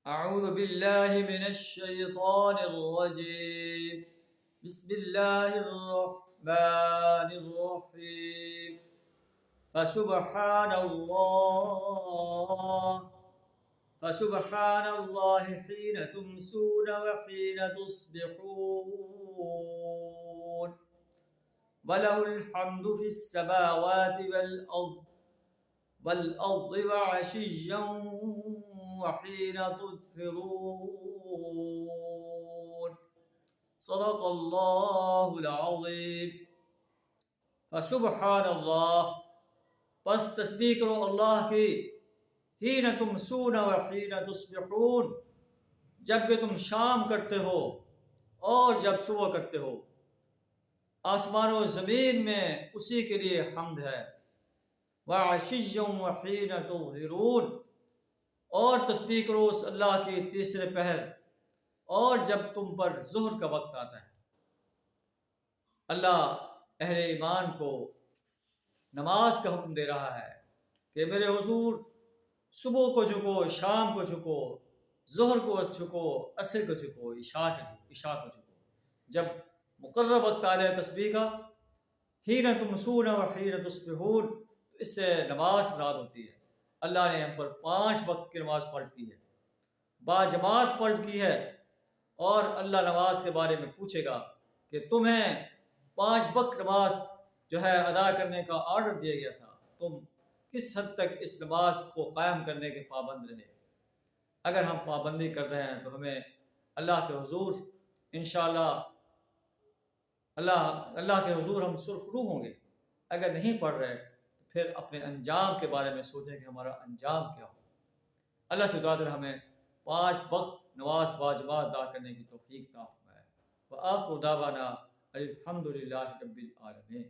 أعوذ بالله من الشيطان الرجيم. بسم الله الرحمن الرحيم. فسبحان الله فسبحان الله حين تمسون وحين تصبحون وله الحمد في السماوات والأرض وعشيا وحين تظهرون. صدق اللہ العظیم. فسبحان اللہ، پس تسبیح کرو اللہ کی، حین تمسون وحین تصبحون، جب کہ تم شام کرتے ہو اور جب صبح کرتے ہو. آسمان و زمین میں اسی کے لیے حمد ہے. وعشیا وحین تظہرون، اور تسبیح کرو اس اللہ کی تیسرے پہر اور جب تم پر ظہر کا وقت آتا ہے. اللہ اہل ایمان کو نماز کا حکم دے رہا ہے کہ میرے حضور صبح کو جھکو، شام کو جھکو، ظہر کو جھکو، عصر کو جھکو، عشاء کو جھکو. جب مقرر وقت آ جائے تسبیح کا، حین تمسون وحین تصبحون، اس سے نماز مراد ہوتی ہے. اللہ نے ہم پر 5 وقت کی نماز فرض کی ہے، با جماعت فرض کی ہے، اور اللہ نماز کے بارے میں پوچھے گا کہ تمہیں 5 وقت نماز جو ہے ادا کرنے کا آرڈر دیا گیا تھا، تم کس حد تک اس نماز کو قائم کرنے کے پابند رہے. اگر ہم پابندی کر رہے ہیں تو ہمیں اللہ کے حضور انشاءاللہ اللہ کے حضور ہم سرخرو ہوں گے. اگر نہیں پڑھ رہے تو پھر اپنے انجام کے بارے میں سوچیں کہ ہمارا انجام کیا ہو. اللہ سے دعا کریں ہمیں 5 وقت نماز باجماعت ادا کرنے کی توفیق عطا فرمائے. وآخر دعوانا الحمد للہ رب العالمین.